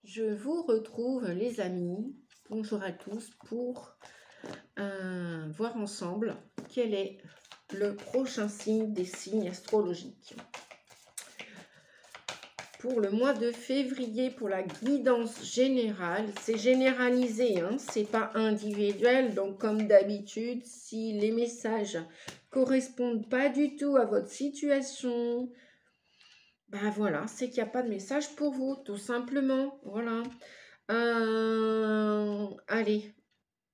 Je vous retrouve les amis, bonjour à tous, pour voir ensemble quel est le prochain signe des signes astrologiques. Pour le mois de février, pour la guidance générale, c'est généralisé, hein, c'est pas individuel, donc comme d'habitude, si les messages correspondent pas du tout à votre situation, ben voilà, c'est qu'il n'y a pas de message pour vous, tout simplement, voilà. Allez,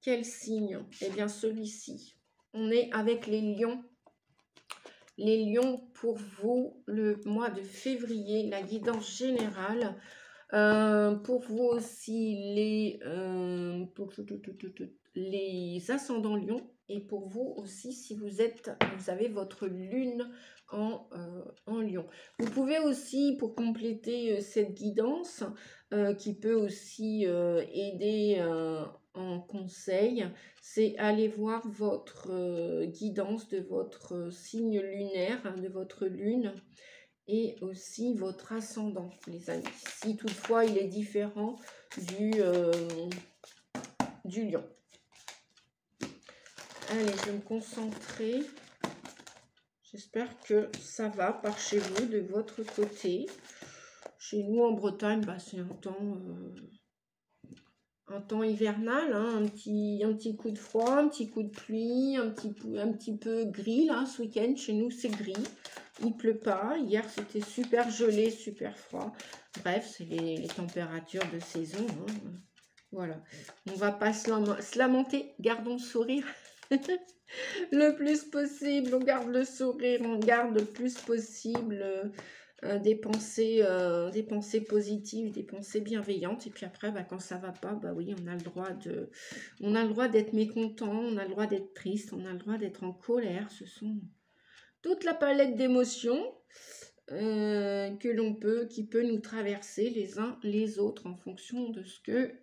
quel signe? Eh bien, celui-ci. On est avec les lions. Les lions, pour vous, le mois de février, la guidance générale. Pour vous aussi, les ascendants lions. Et pour vous aussi, si vous avez votre lune en lion. Vous pouvez aussi, pour compléter cette guidance, qui peut aussi aider en conseil, c'est aller voir votre guidance de votre signe lunaire, hein, de votre lune, et aussi votre ascendant, les amis. Si toutefois il est différent du lion. Allez, je vais me concentrer. J'espère que ça va par chez vous, de votre côté. Chez nous en Bretagne, bah, c'est un temps hivernal, hein, un petit coup de froid, un petit coup de pluie, un petit peu gris, là, ce week-end. Chez nous, c'est gris. Il pleut pas. Hier, c'était super gelé, super froid. Bref, c'est les températures de saison. Hein. Voilà. On va pas se lamenter. Gardons le sourire. Le plus possible. On garde le sourire. On garde le plus possible des pensées positives, des pensées bienveillantes. Et puis après, bah, quand ça va pas, bah oui, on a le droit d'être mécontent. On a le droit d'être triste. On a le droit d'être en colère. Ce sont toute la palette d'émotions qui peut nous traverser les uns les autres en fonction de ce que,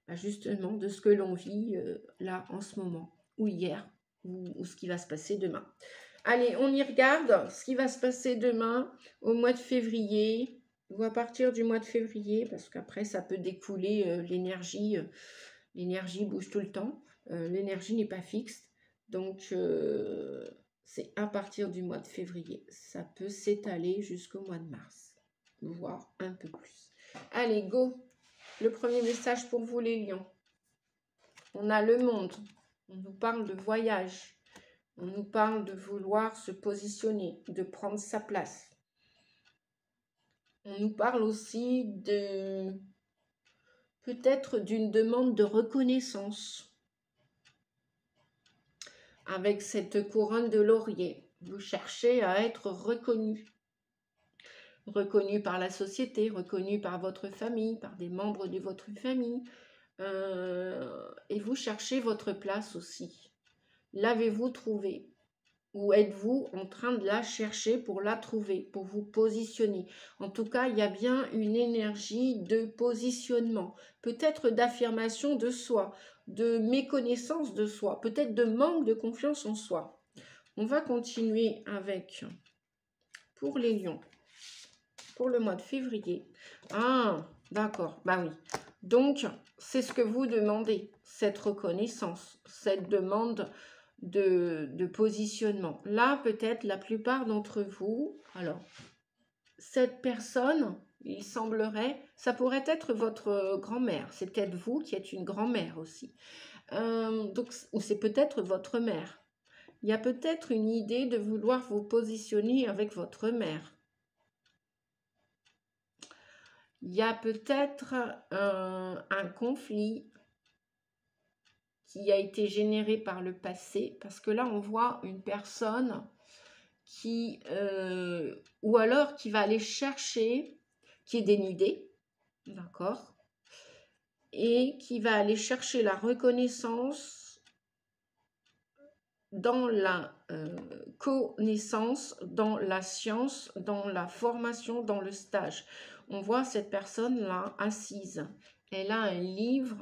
justement, de ce que l'on vit là en ce moment, ou hier, ou ce qui va se passer demain. Allez, on y regarde ce qui va se passer demain au mois de février, ou à partir du mois de février, parce qu'après ça peut découler l'énergie. L'énergie bouge tout le temps, l'énergie n'est pas fixe, donc c'est à partir du mois de février. Ça peut s'étaler jusqu'au mois de mars, voire un peu plus. Allez, go! Le premier message pour vous, les lions. On a le monde. On nous parle de voyage. On nous parle de vouloir se positionner, de prendre sa place. On nous parle aussi de peut-être d'une demande de reconnaissance. Avec cette couronne de laurier, vous cherchez à être reconnu. Reconnu par la société, reconnu par votre famille, par des membres de votre famille. Et vous cherchez votre place aussi. L'avez-vous trouvée? Ou êtes-vous en train de la chercher pour la trouver, pour vous positionner? En tout cas, il y a bien une énergie de positionnement, peut-être d'affirmation de soi, de méconnaissance de soi, peut-être de manque de confiance en soi. On va continuer avec, pour les lions, pour le mois de février. Ah, d'accord, bah oui. Donc, c'est ce que vous demandez, cette reconnaissance, cette demande de positionnement. Là, peut-être la plupart d'entre vous, alors, cette personne, il semblerait, ça pourrait être votre grand-mère. C'est peut-être vous qui êtes une grand-mère aussi. Donc, ou c'est peut-être votre mère. Il y a peut-être une idée de vouloir vous positionner avec votre mère. Il y a peut-être un conflit qui a été généré par le passé, parce que là, on voit une personne qui, ou alors qui va aller chercher, qui est dénudée, d'accord, et qui va aller chercher la reconnaissance dans la connaissance, dans la science, dans la formation, dans le stage. On voit cette personne-là assise. Elle a un livre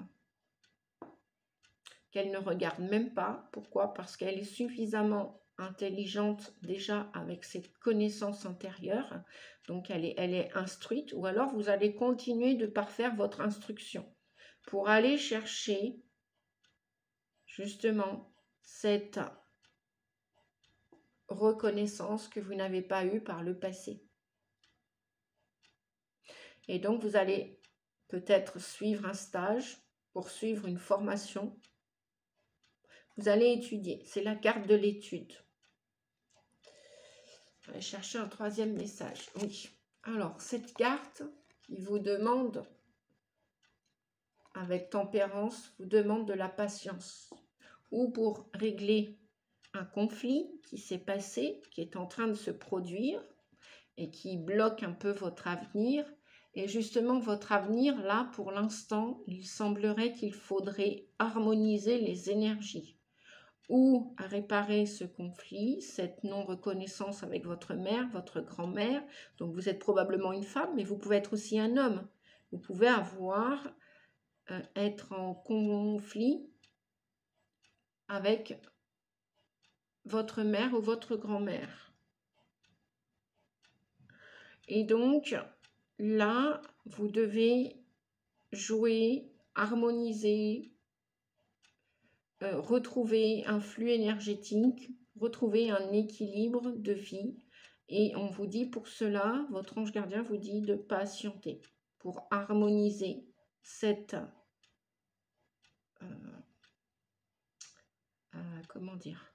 qu'elle ne regarde même pas. Pourquoi? Parce qu'elle est suffisamment intelligente déjà avec cette connaissance intérieure, donc elle est instruite, ou alors vous allez continuer de parfaire votre instruction pour aller chercher justement cette reconnaissance que vous n'avez pas eue par le passé. Et donc vous allez peut-être suivre un stage, poursuivre une formation. Vous allez étudier, c'est la carte de l'étude. On va chercher un troisième message. Oui. Alors, cette carte qui vous demande, avec tempérance, vous demande de la patience. Ou pour régler un conflit qui s'est passé, qui est en train de se produire et qui bloque un peu votre avenir. Et justement, votre avenir, là, pour l'instant, il semblerait qu'il faudrait harmoniser les énergies. Ou à réparer ce conflit, cette non-reconnaissance avec votre mère, votre grand-mère. Donc vous êtes probablement une femme, mais vous pouvez être aussi un homme. Vous pouvez être en conflit avec votre mère ou votre grand-mère. Et donc là, vous devez jouer, harmoniser, retrouver un flux énergétique, retrouver un équilibre de vie. Et on vous dit pour cela, votre ange gardien vous dit de patienter pour harmoniser cette... comment dire,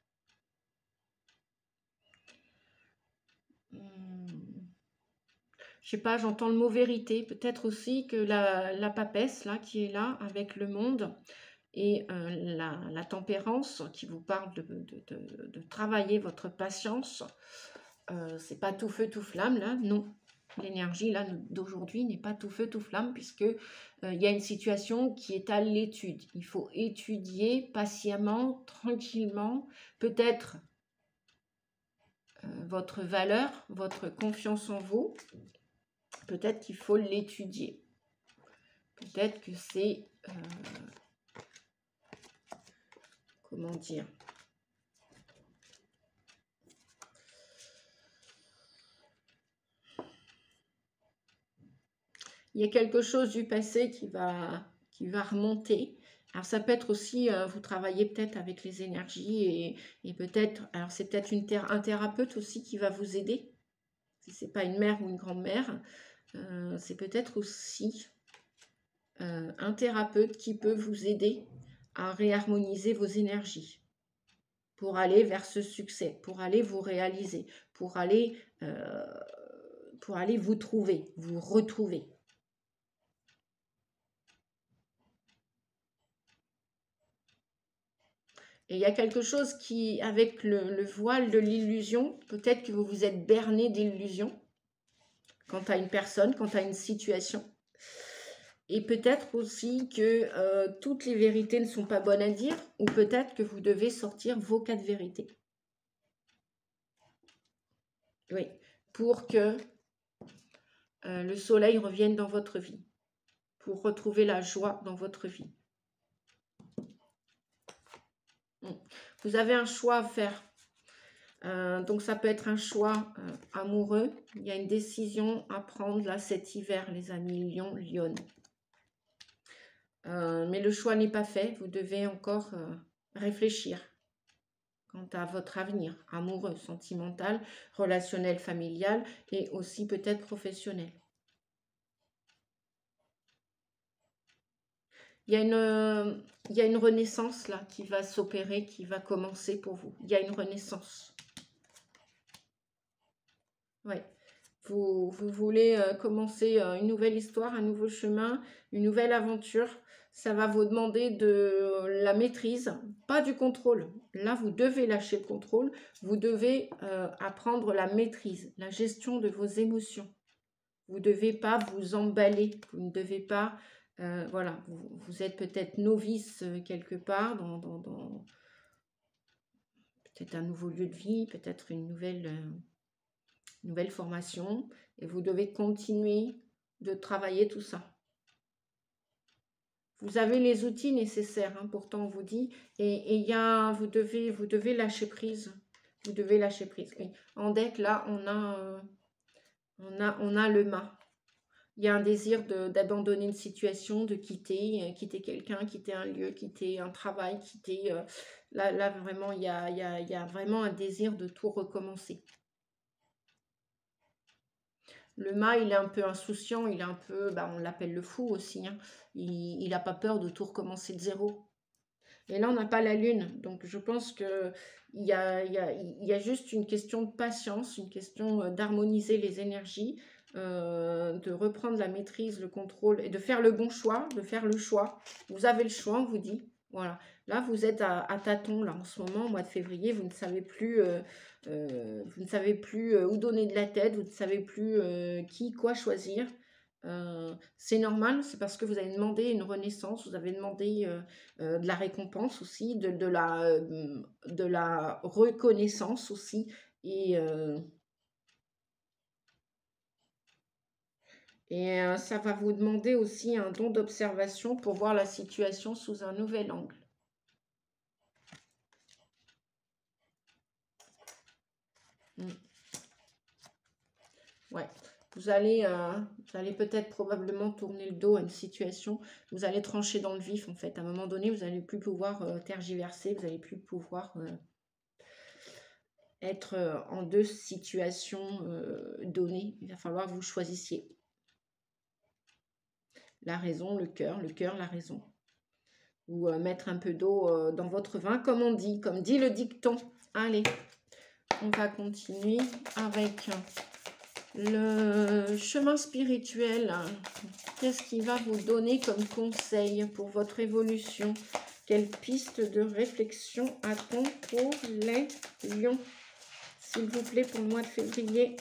je sais pas, j'entends le mot vérité. Peut-être aussi que la papesse là qui est là avec le monde et la tempérance qui vous parle de travailler votre patience, c'est pas tout feu tout flamme là, non. L'énergie là d'aujourd'hui n'est pas tout feu tout flamme puisque il y a une situation qui est à l'étude. Il faut étudier patiemment, tranquillement, peut-être votre valeur, votre confiance en vous. Peut-être qu'il faut l'étudier. Peut-être que c'est comment dire, il y a quelque chose du passé qui va remonter. Alors ça peut être aussi, vous travaillez peut-être avec les énergies et peut-être, alors c'est peut-être un thérapeute aussi qui va vous aider. Si ce n'est pas une mère ou une grand-mère, c'est peut-être aussi un thérapeute qui peut vous aider à réharmoniser vos énergies pour aller vers ce succès, pour aller vous réaliser, pour aller vous trouver, vous retrouver. Et il y a quelque chose qui, avec le voile de l'illusion, peut-être que vous vous êtes berné d'illusion quant à une personne, quant à une situation. Et peut-être aussi que toutes les vérités ne sont pas bonnes à dire, ou peut-être que vous devez sortir vos 4 vérités. Oui, pour que le soleil revienne dans votre vie, pour retrouver la joie dans votre vie. Vous avez un choix à faire. Donc ça peut être un choix amoureux. Il y a une décision à prendre là cet hiver, les amis, Lion, Lyon. Mais le choix n'est pas fait. Vous devez encore réfléchir quant à votre avenir amoureux, sentimental, relationnel, familial et aussi peut-être professionnel. Il y a une renaissance là qui va s'opérer, qui va commencer pour vous. Il y a une renaissance. Oui. Vous voulez commencer une nouvelle histoire, un nouveau chemin, une nouvelle aventure. Ça va vous demander de la maîtrise, pas du contrôle. Là, vous devez lâcher le contrôle. Vous devez apprendre la maîtrise, la gestion de vos émotions. Vous ne devez pas vous emballer. Vous ne devez pas... voilà, vous êtes peut-être novice quelque part dans peut-être un nouveau lieu de vie, peut-être une nouvelle formation, et vous devez continuer de travailler tout ça. Vous avez les outils nécessaires, hein, pourtant on vous dit, et vous devez lâcher prise. Vous devez lâcher prise. Oui. En deck, là, on a le mât. Il y a un désir d'abandonner une situation, de quitter, quitter quelqu'un, quitter un lieu, quitter un travail, quitter... là, vraiment, il y a vraiment un désir de tout recommencer. Le mât, il est un peu insouciant, il est un peu... on l'appelle le fou aussi. Hein. Il n'a pas peur de tout recommencer de zéro. Et là, on n'a pas la lune. Donc, je pense qu'il y a juste une question de patience, une question d'harmoniser les énergies, de reprendre la maîtrise, le contrôle et de faire le bon choix, de faire le choix. Vous avez le choix, on vous dit. Voilà. Là, vous êtes à tâtons, là, en ce moment, au mois de février. Vous ne savez plus, où donner de la tête. Vous ne savez plus qui, quoi choisir. C'est normal, c'est parce que vous avez demandé une renaissance, vous avez demandé de la récompense aussi, de la reconnaissance aussi, et ça va vous demander aussi un don d'observation pour voir la situation sous un nouvel angle. Ouais. Vous allez peut-être probablement tourner le dos à une situation, vous allez trancher dans le vif en fait. À un moment donné, vous n'allez plus pouvoir tergiverser, vous n'allez plus pouvoir être en deux situations données. Il va falloir que vous choisissiez. La raison, le cœur, la raison. Ou mettre un peu d'eau dans votre vin, comme on dit, comme dit le dicton. Allez, on va continuer avec... le chemin spirituel, qu'est-ce qu'il va vous donner comme conseil pour votre évolution? Quelle piste de réflexion a-t-on pour les lions? S'il vous plaît, pour le mois de février.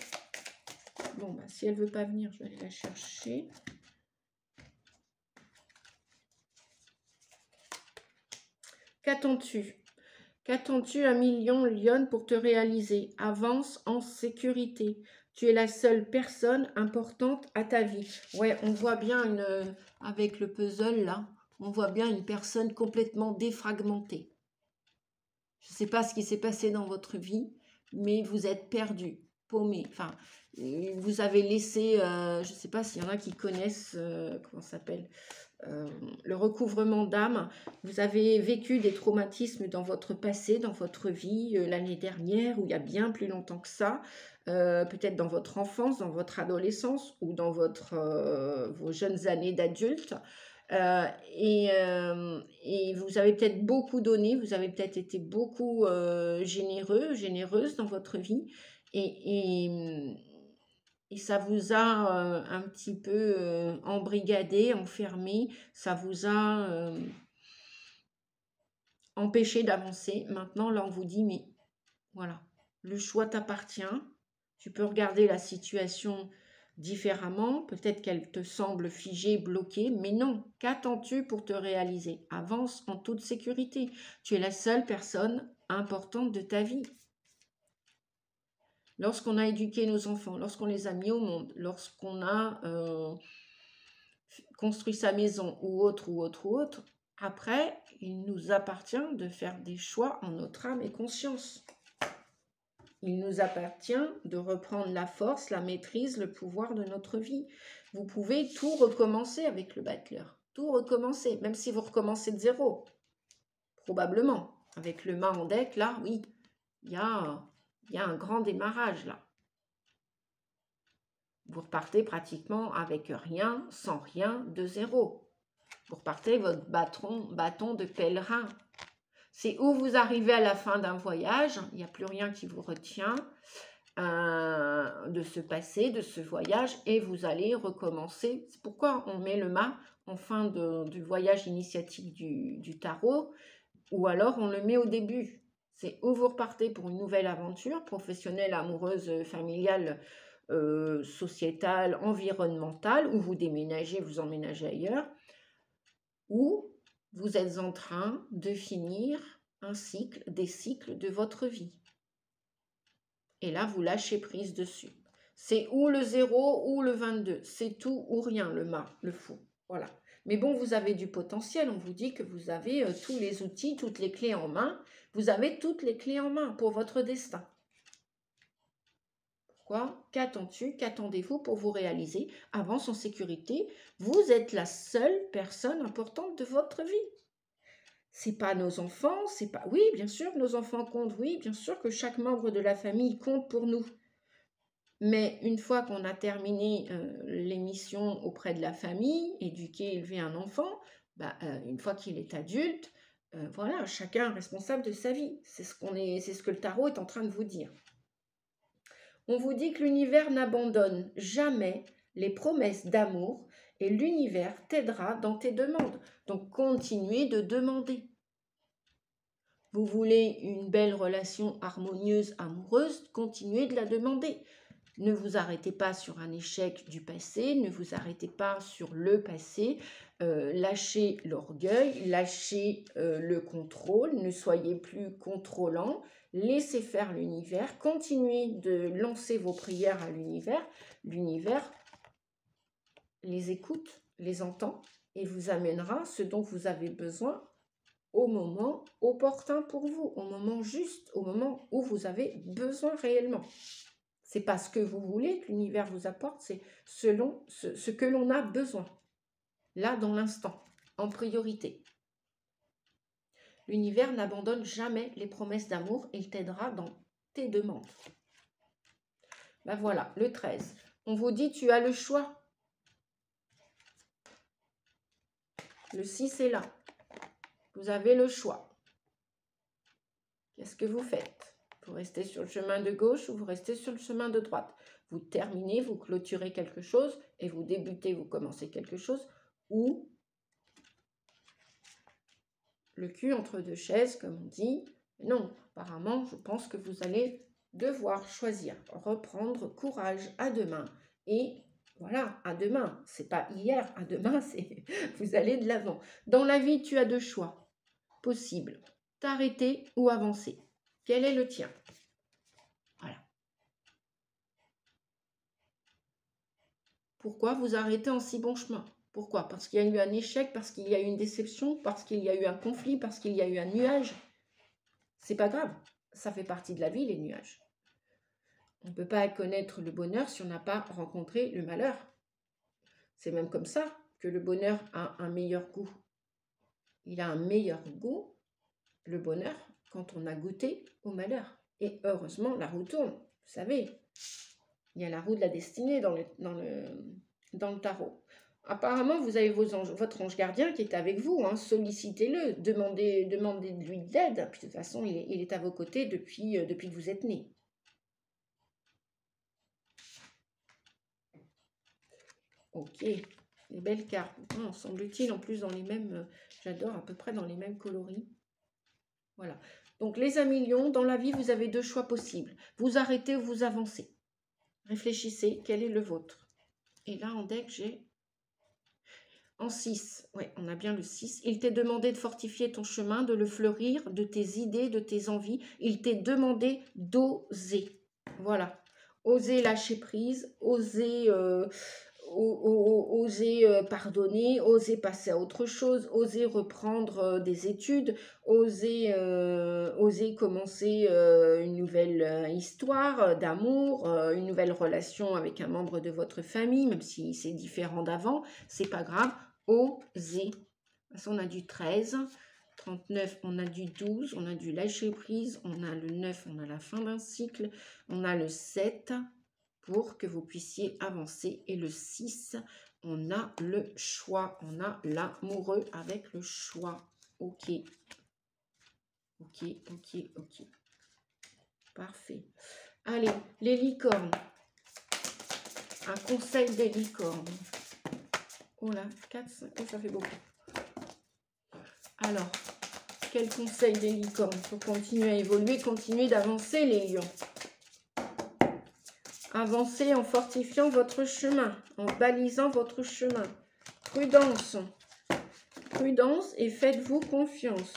Bon, si elle ne veut pas venir, je vais aller la chercher. Qu'attends-tu? Qu'attends-tu, ami lion, lionne, pour te réaliser? Avance en sécurité. Tu es la seule personne importante à ta vie. Ouais, on voit bien avec le puzzle là, on voit bien une personne complètement défragmentée. Je ne sais pas ce qui s'est passé dans votre vie, mais vous êtes perdu, paumé. Enfin, vous avez laissé, je ne sais pas s'il y en a qui connaissent, comment ça s'appelle, le recouvrement d'âme. Vous avez vécu des traumatismes dans votre passé, dans votre vie, l'année dernière, ou il y a bien plus longtemps que ça, peut-être dans votre enfance, dans votre adolescence, ou dans vos jeunes années d'adulte. Et vous avez peut-être beaucoup donné, vous avez peut-être été beaucoup généreuse dans votre vie, et ça vous a un petit peu embrigadé, enfermé, ça vous a empêché d'avancer. Maintenant, là, on vous dit, mais voilà, le choix t'appartient, tu peux regarder la situation différemment, peut-être qu'elle te semble figée, bloquée, mais non, qu'attends-tu pour te réaliser? Avance en toute sécurité, tu es la seule personne importante de ta vie. Lorsqu'on a éduqué nos enfants, lorsqu'on les a mis au monde, lorsqu'on a construit sa maison ou autre, après, il nous appartient de faire des choix en notre âme et conscience. Il nous appartient de reprendre la force, la maîtrise, le pouvoir de notre vie. Vous pouvez tout recommencer avec le battleur. Tout recommencer, même si vous recommencez de zéro. Probablement. Avec le mât en deck, là, oui, il y a un grand démarrage, là. Vous repartez pratiquement avec rien, sans rien, de zéro. Vous repartez votre bâton de pèlerin. C'est où vous arrivez à la fin d'un voyage, il n'y a plus rien qui vous retient de ce passé, de ce voyage, et vous allez recommencer. C'est pourquoi on met le mât en fin du voyage initiatique du tarot, ou alors on le met au début. C'est où vous repartez pour une nouvelle aventure, professionnelle, amoureuse, familiale, sociétale, environnementale, où vous déménagez, vous emménagez ailleurs, ou vous êtes en train de finir des cycles de votre vie. Et là, vous lâchez prise dessus. C'est ou le 0 ou le 22. C'est tout ou rien, le mât, le fou. Voilà. Mais bon, vous avez du potentiel. On vous dit que vous avez tous les outils, toutes les clés en main. Vous avez toutes les clés en main pour votre destin. Pourquoi? Qu'attends-tu? Qu'attendez-vous pour vous réaliser? Avance en sécurité. Vous êtes la seule personne importante de votre vie. C'est pas nos enfants, c'est pas... Oui, bien sûr, nos enfants comptent. Oui, bien sûr que chaque membre de la famille compte pour nous. Mais une fois qu'on a terminé les missions auprès de la famille, éduquer, élever un enfant, une fois qu'il est adulte, voilà, chacun est responsable de sa vie. C'est ce que le tarot est en train de vous dire. On vous dit que l'univers n'abandonne jamais les promesses d'amour et l'univers t'aidera dans tes demandes. Donc, continuez de demander. Vous voulez une belle relation harmonieuse, amoureuse, continuez de la demander. Ne vous arrêtez pas sur un échec du passé, ne vous arrêtez pas sur le passé, lâchez l'orgueil, lâchez le contrôle, ne soyez plus contrôlant, laissez faire l'univers, continuez de lancer vos prières à l'univers, l'univers les écoute, les entend et vous amènera ce dont vous avez besoin au moment opportun pour vous, au moment juste, au moment où vous avez besoin réellement. C'est pas ce que vous voulez que l'univers vous apporte, c'est selon ce que l'on a besoin. Là, dans l'instant, en priorité. L'univers n'abandonne jamais les promesses d'amour, il t'aidera dans tes demandes. Ben voilà, le 13. On vous dit, tu as le choix. Le 6 est là. Vous avez le choix. Qu'est-ce que vous faites? Vous restez sur le chemin de gauche ou vous restez sur le chemin de droite. Vous terminez, vous clôturez quelque chose et vous débutez, vous commencez quelque chose, ou le cul entre deux chaises, comme on dit. Non, apparemment, je pense que vous allez devoir choisir, reprendre courage à demain. Et voilà, à demain, c'est pas hier, à demain, c'est vous allez de l'avant. Dans la vie, tu as deux choix possibles, t'arrêter ou avancer. Quel est le tien? Voilà. Pourquoi vous arrêtez en si bon chemin? Pourquoi? Parce qu'il y a eu un échec, parce qu'il y a eu une déception, parce qu'il y a eu un conflit, parce qu'il y a eu un nuage. C'est pas grave, ça fait partie de la vie, les nuages. On ne peut pas connaître le bonheur si on n'a pas rencontré le malheur. C'est même comme ça que le bonheur a un meilleur goût. Il a un meilleur goût, le bonheur, quand on a goûté au malheur. Et heureusement, la roue tourne. Vous savez, il y a la roue de la destinée dans le tarot. Apparemment, vous avez votre ange gardien qui est avec vous. Hein. Sollicitez-le, demandez de lui de l'aide. Puis de toute façon, il est à vos côtés depuis que vous êtes né. Ok, les belles cartes. Oh, semble-t-il en plus dans les mêmes... J'adore à peu près dans les mêmes coloris. Voilà. Donc les amis lions, dans la vie, vous avez deux choix possibles. Vous arrêtez ou vous avancez. Réfléchissez, quel est le vôtre? Et là, en deck, j'ai... En 6, ouais, on a bien le 6. Il t'est demandé de fortifier ton chemin, de le fleurir, de tes idées, de tes envies. Il t'est demandé d'oser. Voilà. Oser lâcher prise, oser pardonner, oser passer à autre chose, oser reprendre des études, oser commencer une nouvelle histoire d'amour, une nouvelle relation avec un membre de votre famille, même si c'est différent d'avant, c'est pas grave, oser. De toute façon, on a du 13, 39, on a du 12, on a du lâcher prise, on a le 9, on a la fin d'un cycle, on a le 7, pour que vous puissiez avancer. Et le 6, on a le choix. On a l'amoureux avec le choix. Ok. Ok, ok, ok. Parfait. Allez, les licornes. Un conseil des licornes. Oh là, 4, 5, oh, ça fait beaucoup. Alors, quel conseil des licornes pour continuer à évoluer, continuer d'avancer les lions? Avancez en fortifiant votre chemin, en balisant votre chemin. Prudence. Prudence et faites-vous confiance.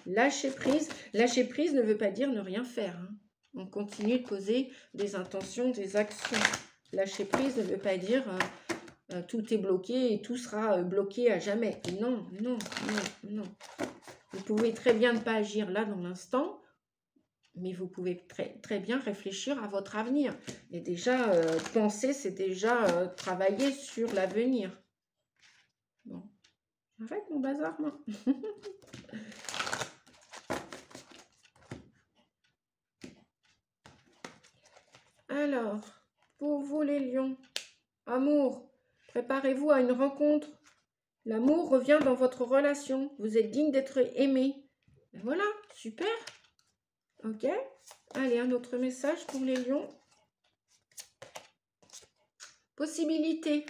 Lâcher prise. Lâcher prise ne veut pas dire ne rien faire. Hein. On continue de poser des intentions, des actions. Lâcher prise ne veut pas dire tout est bloqué et tout sera bloqué à jamais. Non, non, non, non. Vous pouvez très bien ne pas agir là dans l'instant Mais vous pouvez très bien réfléchir à votre avenir. Et déjà, penser, c'est déjà travailler sur l'avenir. Bon, j'arrête mon bazar, moi. Alors, pour vous les lions, amour, préparez-vous à une rencontre. L'amour revient dans votre relation. Vous êtes digne d'être aimé. Et voilà, super. Ok. Allez, un autre message pour les lions. Possibilité.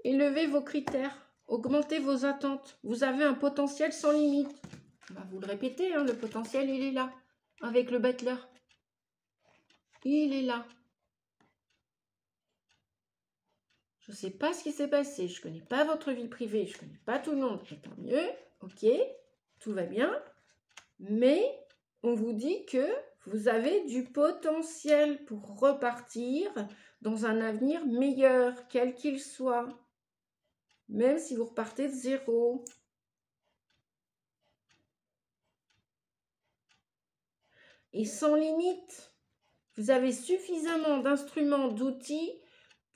Élevez vos critères. Augmentez vos attentes. Vous avez un potentiel sans limite. Bah, vous le répétez, hein, le potentiel, il est là. Avec le battleur. Il est là. Je ne sais pas ce qui s'est passé. Je ne connais pas votre vie privée. Je ne connais pas tout le monde. Et tant mieux. Ok. Tout va bien. Mais on vous dit que vous avez du potentiel pour repartir dans un avenir meilleur, quel qu'il soit. Même si vous repartez de zéro. Et sans limite. Vous avez suffisamment d'instruments, d'outils,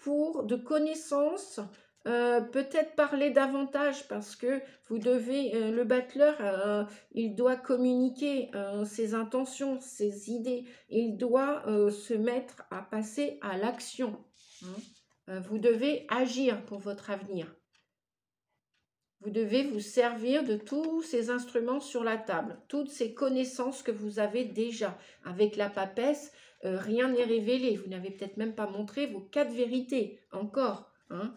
de connaissances, peut-être parler davantage parce que vous devez, le battleur, il doit communiquer ses intentions, ses idées, il doit se mettre à passer à l'action. Hein. Vous devez agir pour votre avenir. Vous devez vous servir de tous ces instruments sur la table, toutes ces connaissances que vous avez déjà. Avec la papesse, rien n'est révélé. Vous n'avez peut-être même pas montré vos 4 vérités encore. Hein.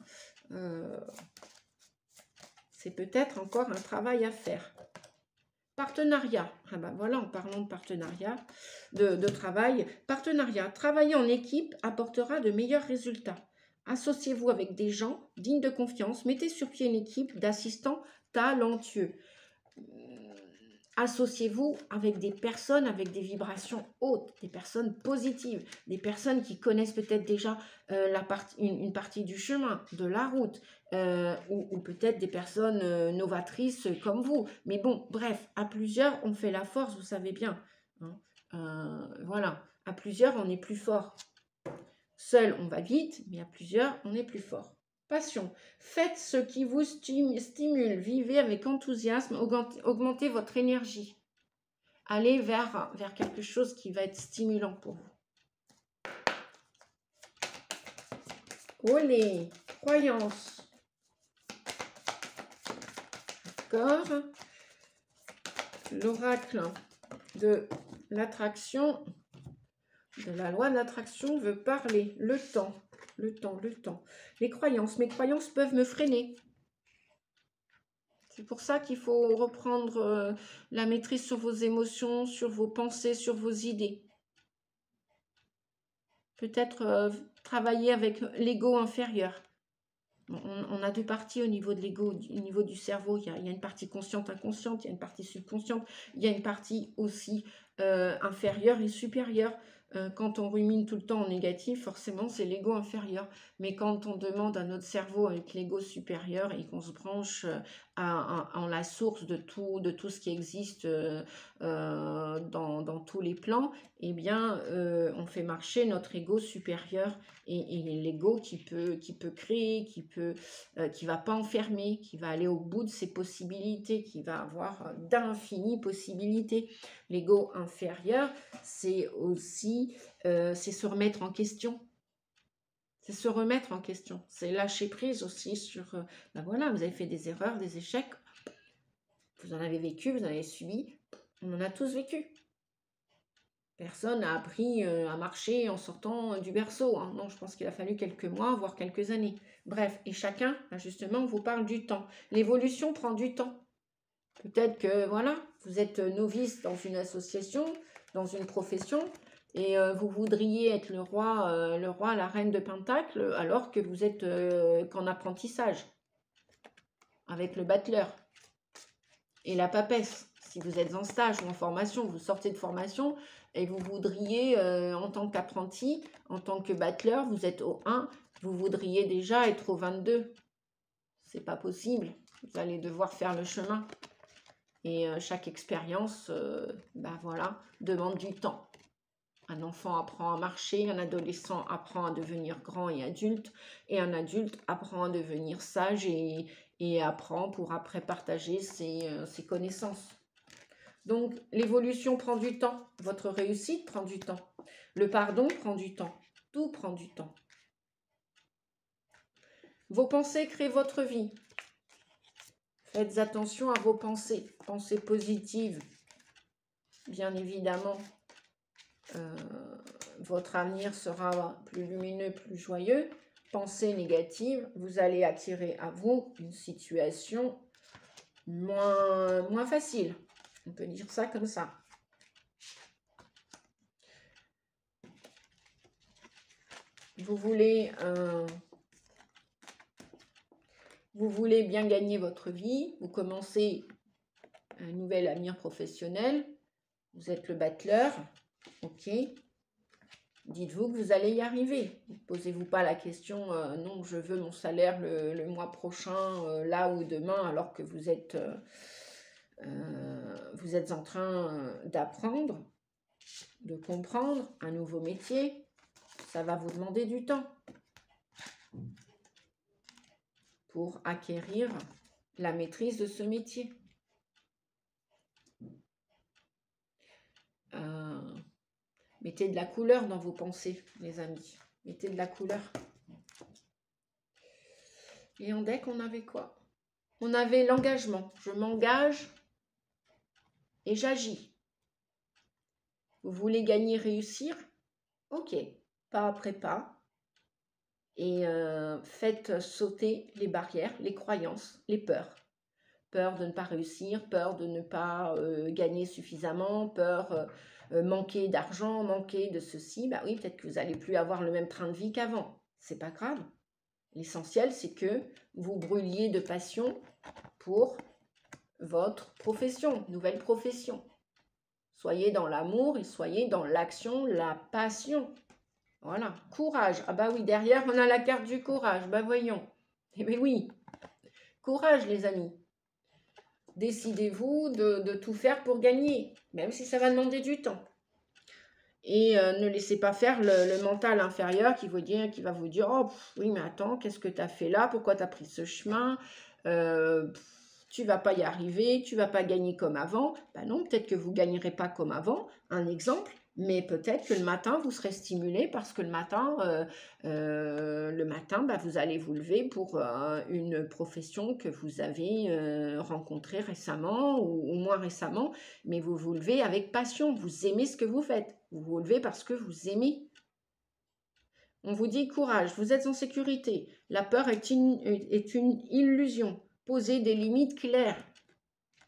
C'est peut-être encore un travail à faire. Partenariat. Ah ben voilà, en parlant de partenariat, de travail. Partenariat. Travailler en équipe apportera de meilleurs résultats. Associez-vous avec des gens dignes de confiance. Mettez sur pied une équipe d'assistants talentueux. Associez-vous avec des personnes avec des vibrations hautes, des personnes positives, des personnes qui connaissent peut-être déjà une partie du chemin, de la route, ou peut-être des personnes novatrices comme vous. Mais bon, bref, à plusieurs, on fait la force, vous savez bien. Hein. Voilà, à plusieurs, on est plus fort. Seul, on va vite, mais à plusieurs, on est plus fort. Passion. Faites ce qui vous stimule. Vivez avec enthousiasme. Augmentez votre énergie. Allez vers quelque chose qui va être stimulant pour vous. Olé. Croyance. D'accord. L'oracle de l'attraction, de la loi de l'attraction veut parler. Le temps. Le temps. Les croyances. Mes croyances peuvent me freiner. C'est pour ça qu'il faut reprendre la maîtrise sur vos émotions, sur vos pensées, sur vos idées. Peut-être travailler avec l'ego inférieur. On a 2 parties au niveau de l'ego, au niveau du cerveau. Il y a une partie consciente, inconsciente, il y a une partie subconsciente, il y a une partie aussi inférieure et supérieure. Quand on rumine tout le temps en négatif, forcément, c'est l'ego inférieur. Mais quand on demande à notre cerveau avec l'ego supérieur et qu'on se branche en la source de tout ce qui existe dans tous les plans, eh bien, on fait marcher notre ego supérieur et l'ego qui peut créer, qui va pas enfermer, qui va aller au bout de ses possibilités, qui va avoir d'infinies possibilités. L'ego inférieur, c'est aussi c'est se remettre en question. C'est se remettre en question. C'est lâcher prise aussi sur, ben voilà, vous avez fait des erreurs, des échecs, vous en avez vécu, vous en avez subi, on en a tous vécu. Personne n'a appris à marcher en sortant du berceau. Hein. Non, je pense qu'il a fallu quelques mois, voire quelques années. Bref, et chacun, justement, on vous parle du temps. L'évolution prend du temps. Peut-être que, voilà, vous êtes novice dans une association, dans une profession, et vous voudriez être le roi, la reine de Pentacle, alors que vous êtes qu'en apprentissage, avec le battleur et la papesse. Si vous êtes en stage ou en formation, vous sortez de formation et vous voudriez, en tant qu'apprenti, en tant que battleur, vous êtes au 1, vous voudriez déjà être au 22. C'est pas possible. Vous allez devoir faire le chemin. Et chaque expérience, ben voilà, demande du temps. Un enfant apprend à marcher, un adolescent apprend à devenir grand et adulte adulte apprend à devenir sage et apprend pour après partager ses connaissances. Donc, l'évolution prend du temps, votre réussite prend du temps, le pardon prend du temps, tout prend du temps. Vos pensées créent votre vie. Faites attention à vos pensées, pensées positives, bien évidemment. Votre avenir sera plus lumineux, plus joyeux. Pensées négatives, vous allez attirer à vous une situation moins facile. On peut dire ça comme ça. Vous voulez bien gagner votre vie. Vous commencez un nouvel avenir professionnel. Vous êtes le battleur. Ok. Dites-vous que vous allez y arriver. Ne posez-vous pas la question, non, je veux mon salaire le mois prochain, là ou demain, alors que vous êtes en train d'apprendre, de comprendre un nouveau métier. Ça va vous demander du temps pour acquérir la maîtrise de ce métier. Mettez de la couleur dans vos pensées, les amis. Mettez de la couleur. Et en deck, on avait quoi? On avait l'engagement. Je m'engage et j'agis. Vous voulez gagner, réussir? Ok, pas après pas. Et faites sauter les barrières, les croyances, les peurs. Peur de ne pas réussir, peur de ne pas gagner suffisamment, peur manquer d'argent, manquer de ceci. Bah oui, peut-être que vous n'allez plus avoir le même train de vie qu'avant. C'est pas grave. L'essentiel, c'est que vous brûliez de passion pour votre profession, nouvelle profession. Soyez dans l'amour et soyez dans l'action, la passion. Voilà, courage. Ah bah oui, derrière, on a la carte du courage. Bah voyons. Eh bien oui, courage les amis. Décidez-vous de tout faire pour gagner, même si ça va demander du temps. Et ne laissez pas faire le mental inférieur qui va vous dire « Oh, oui, mais attends, qu'est-ce que tu as fait là? Pourquoi tu as pris ce chemin? Tu vas pas y arriver, tu vas pas gagner comme avant. » Ben non, peut-être que vous ne gagnerez pas comme avant, un exemple, mais peut-être que le matin, vous serez stimulé parce que le matin, vous allez vous lever pour une profession que vous avez rencontrée récemment ou moins récemment, mais vous vous levez avec passion, vous aimez ce que vous faites, vous vous levez parce que vous aimez. On vous dit courage, vous êtes en sécurité, la peur est une illusion, posez des limites claires.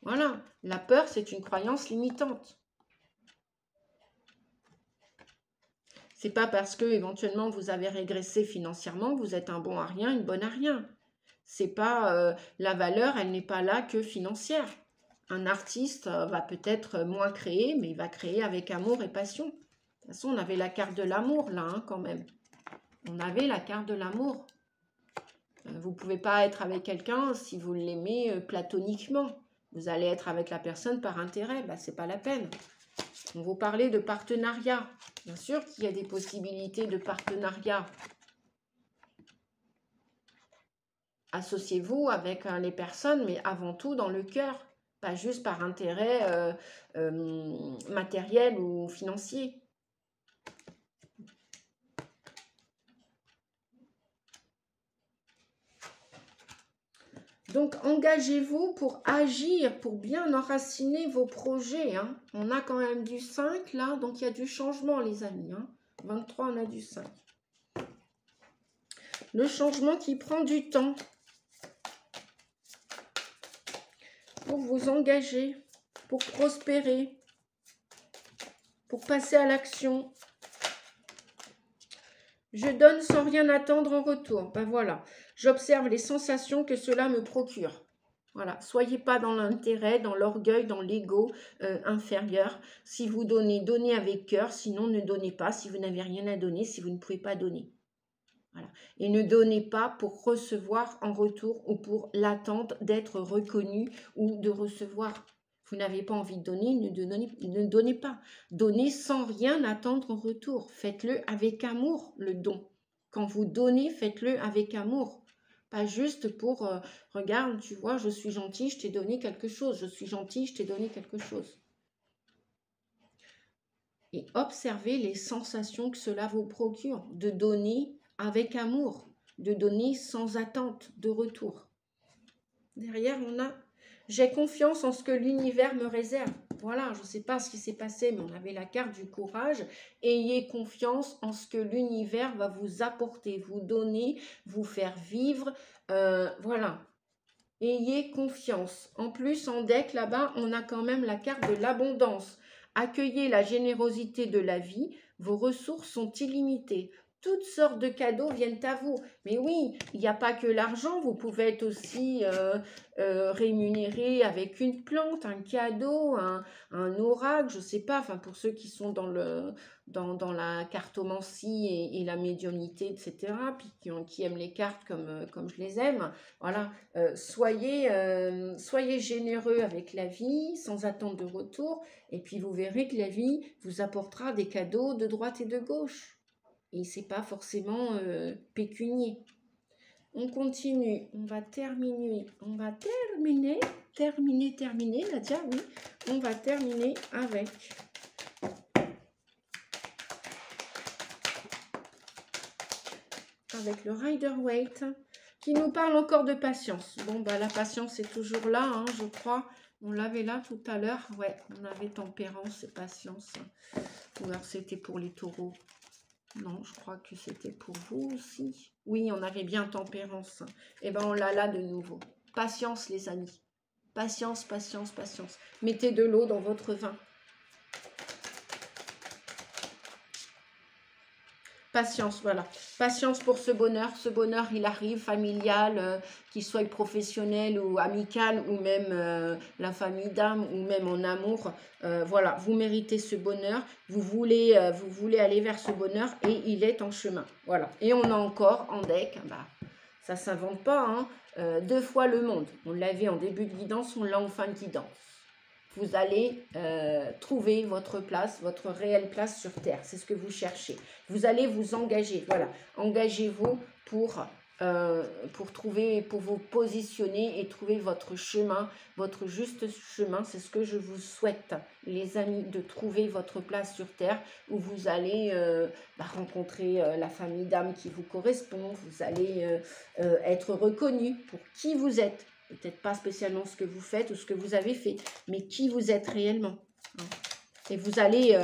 Voilà, la peur c'est une croyance limitante. C'est pas parce que éventuellement vous avez régressé financièrement que vous êtes un bon à rien, une bonne à rien. C'est pas la valeur, elle n'est pas là que financière. Un artiste va peut-être moins créer, mais il va créer avec amour et passion. De toute façon, on avait la carte de l'amour là, hein, quand même. On avait la carte de l'amour. Vous ne pouvez pas être avec quelqu'un si vous l'aimez platoniquement. Vous allez être avec la personne par intérêt. Ben, ce n'est pas la peine. On vous parlait de partenariat. Bien sûr qu'il y a des possibilités de partenariat. Associez-vous avec les personnes, mais avant tout dans le cœur. Pas juste par intérêt matériel ou financier. Donc, engagez-vous pour agir, pour bien enraciner vos projets. Hein. On a quand même du 5 là, donc il y a du changement les amis. Hein. 23, on a du 5. Le changement qui prend du temps. Pour vous engager, pour prospérer, pour passer à l'action. Je donne sans rien attendre en retour. Ben voilà, j'observe les sensations que cela me procure. Voilà, soyez pas dans l'intérêt, dans l'orgueil, dans l'ego inférieur. Si vous donnez, donnez avec cœur, sinon ne donnez pas. Si vous n'avez rien à donner, si vous ne pouvez pas donner. Voilà. Et ne donnez pas pour recevoir en retour ou pour l'attente d'être reconnu ou de recevoir. Vous n'avez pas envie de donner, ne donnez pas. Donnez sans rien attendre en retour. Faites-le avec amour, le don. Quand vous donnez, faites-le avec amour. Pas juste pour, regarde, tu vois, je suis gentil, je t'ai donné quelque chose. Je suis gentil, je t'ai donné quelque chose. Et observez les sensations que cela vous procure. De donner avec amour. De donner sans attente de retour. Derrière, on a « J'ai confiance en ce que l'univers me réserve ». Voilà, je ne sais pas ce qui s'est passé, mais on avait la carte du courage. Ayez confiance en ce que l'univers va vous apporter, vous donner, vous faire vivre. Voilà. Ayez confiance. En plus, en deck, là-bas, on a quand même la carte de l'abondance. Accueillez la générosité de la vie. Vos ressources sont illimitées. Toutes sortes de cadeaux viennent à vous. Mais oui, il n'y a pas que l'argent. Vous pouvez être aussi rémunéré avec une plante, un cadeau, un oracle, je ne sais pas. Enfin, pour ceux qui sont dans la cartomancie et la médiumnité, etc., puis qui aiment les cartes comme je les aime. Voilà, soyez généreux avec la vie, sans attente de retour, et puis vous verrez que la vie vous apportera des cadeaux de droite et de gauche. Et c'est pas forcément pécunier. On continue, on va terminer, Nadia, oui. On va terminer avec le Rider-Waite, qui nous parle encore de patience. Bon, bah la patience est toujours là, hein, je crois. On l'avait là tout à l'heure. Ouais, on avait tempérance et patience. Ou alors c'était pour les taureaux. Non, je crois que c'était pour vous aussi. Oui, on avait bien tempérance. Et ben on l'a là de nouveau. Patience, les amis. Patience, patience, patience. Mettez de l'eau dans votre vin. Patience, voilà. Patience pour ce bonheur. Ce bonheur, il arrive, familial, qu'il soit professionnel ou amical, ou même la famille d'âme, ou même en amour. Voilà, vous méritez ce bonheur. Vous voulez aller vers ce bonheur et il est en chemin. Voilà. Et on a encore en deck, bah, ça ne s'invente pas, hein, 2 fois le monde. On l'avait en début de guidance, on l'a en fin de guidance. Vous allez trouver votre place, votre réelle place sur Terre. C'est ce que vous cherchez. Vous allez vous engager. Voilà. Engagez-vous pour vous positionner et trouver votre chemin, votre juste chemin. C'est ce que je vous souhaite, les amis, de trouver votre place sur Terre où vous allez rencontrer la famille d'âme qui vous correspond. Vous allez être reconnu pour qui vous êtes. Peut-être pas spécialement ce que vous faites ou ce que vous avez fait, mais qui vous êtes réellement. Et vous allez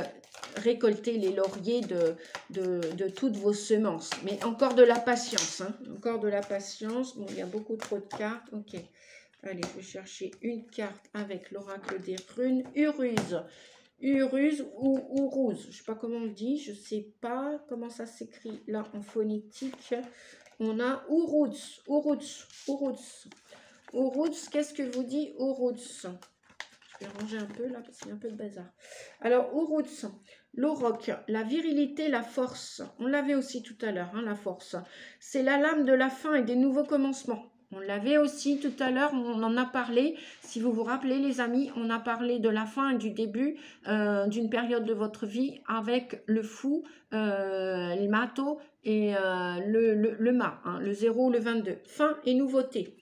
récolter les lauriers de toutes vos semences. Mais encore de la patience. Hein. Encore de la patience. Bon, il y a beaucoup trop de cartes. Ok. Allez, je vais chercher une carte avec l'oracle des runes. Uruz. Uruz ou Uruz. Je ne sais pas comment on le dit. Je ne sais pas comment ça s'écrit là en phonétique. On a Uruz. Uruz. Uruz. Uruz, qu'est-ce que vous dit Uruz? Je vais ranger un peu là parce qu'il y a un peu de bazar. Alors Uruz, l'auroch, la virilité, la force. On l'avait aussi tout à l'heure, hein, la force. C'est la lame de la fin et des nouveaux commencements. On l'avait aussi tout à l'heure, on en a parlé. Si vous vous rappelez les amis, on a parlé de la fin et du début d'une période de votre vie avec le fou, le mato et le mât, hein, le 0 ou le 22. Fin et nouveauté.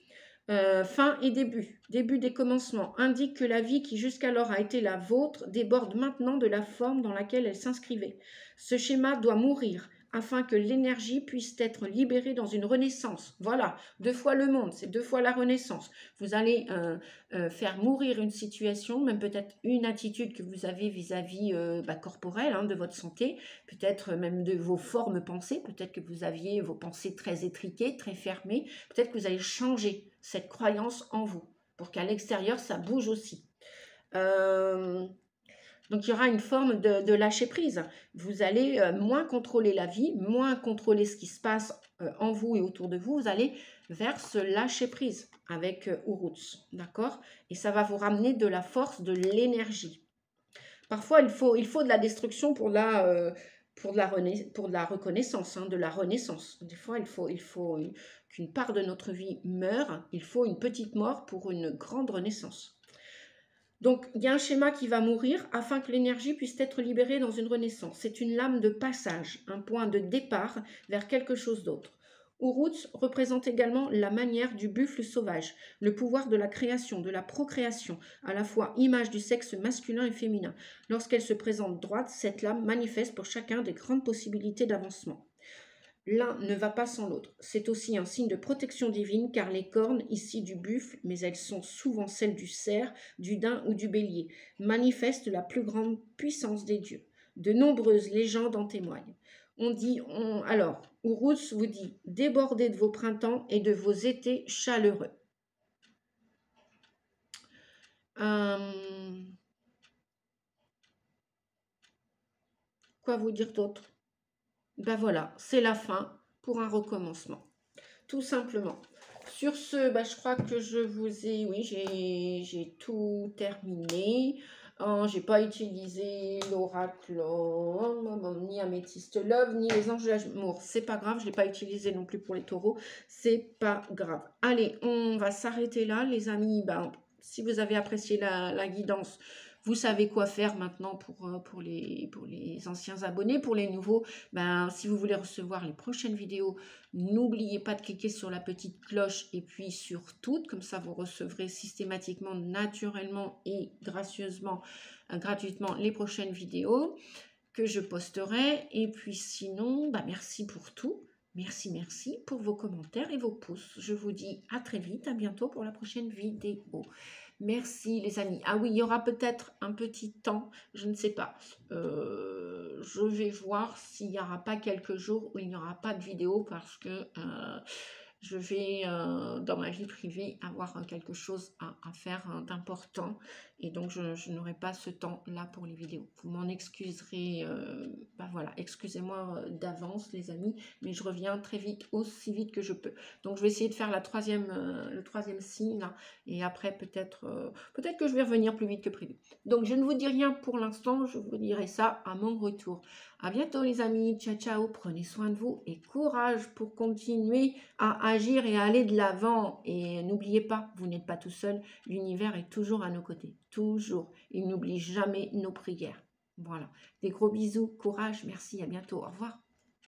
Fin et début des commencements, indique que la vie qui jusqu'alors a été la vôtre déborde maintenant de la forme dans laquelle elle s'inscrivait. Ce schéma doit mourir afin que l'énergie puisse être libérée dans une renaissance. Voilà, 2 fois le monde, c'est 2 fois la renaissance. Vous allez faire mourir une situation, même peut-être une attitude que vous avez vis-à-vis corporelle, hein, de votre santé, peut-être même de vos formes pensées, peut-être que vous aviez vos pensées très étriquées, très fermées, peut-être que vous allez changer cette croyance en vous, pour qu'à l'extérieur, ça bouge aussi. Donc, il y aura une forme de lâcher prise. Vous allez moins contrôler la vie, moins contrôler ce qui se passe en vous et autour de vous. Vous allez vers ce lâcher prise avec Uruz, d'accord? Et ça va vous ramener de la force, de l'énergie. Parfois, il faut de la destruction pour de la reconnaissance, hein, de la renaissance. Des fois, il faut qu'une part de notre vie meure. Il faut une petite mort pour une grande renaissance. Donc, il y a un schéma qui va mourir afin que l'énergie puisse être libérée dans une renaissance. C'est une lame de passage, un point de départ vers quelque chose d'autre. Uruts représente également la manière du buffle sauvage, le pouvoir de la création, de la procréation, à la fois image du sexe masculin et féminin. Lorsqu'elle se présente droite, cette lame manifeste pour chacun des grandes possibilités d'avancement. L'un ne va pas sans l'autre. C'est aussi un signe de protection divine car les cornes ici du buffle, mais elles sont souvent celles du cerf, du daim ou du bélier, manifestent la plus grande puissance des dieux. De nombreuses légendes en témoignent. Alors, Urus vous dit, débordez de vos printemps et de vos étés chaleureux. Quoi vous dire d'autre? Ben voilà, c'est la fin pour un recommencement. Tout simplement. Sur ce, je crois que je vous ai... Oui, j'ai tout terminé. J'ai pas utilisé l'oracle, ni Améthyste Love, ni les anges de l'amour. C'est pas grave, je l'ai pas utilisé non plus pour les taureaux. C'est pas grave. Allez, on va s'arrêter là, les amis. Si vous avez apprécié la guidance, vous savez quoi faire maintenant pour les anciens abonnés. Pour les nouveaux, si vous voulez recevoir les prochaines vidéos, n'oubliez pas de cliquer sur la petite cloche et puis sur toutes, comme ça vous recevrez systématiquement, naturellement et gracieusement, gratuitement les prochaines vidéos que je posterai. Et puis sinon, merci pour tout. Merci pour vos commentaires et vos pouces. Je vous dis à très vite, à bientôt pour la prochaine vidéo. Merci les amis. Ah oui, il y aura peut-être un petit temps, je ne sais pas. Je vais voir s'il n'y aura pas quelques jours où il n'y aura pas de vidéo parce que je vais, dans ma vie privée, avoir quelque chose à faire d'important. Et donc, je n'aurai pas ce temps-là pour les vidéos. Vous m'en excuserez. Voilà, excusez-moi d'avance, les amis. Mais je reviens très vite, aussi vite que je peux. Donc, je vais essayer de faire le troisième signe. Là, et après, peut-être que je vais revenir plus vite que prévu. Donc, je ne vous dis rien pour l'instant. Je vous dirai ça à mon retour. À bientôt, les amis. Ciao, ciao. Prenez soin de vous et courage pour continuer à agir et à aller de l'avant. Et n'oubliez pas, vous n'êtes pas tout seul. L'univers est toujours à nos côtés. Toujours. Il n'oublie jamais nos prières. Voilà. Des gros bisous. Courage. Merci. À bientôt. Au revoir.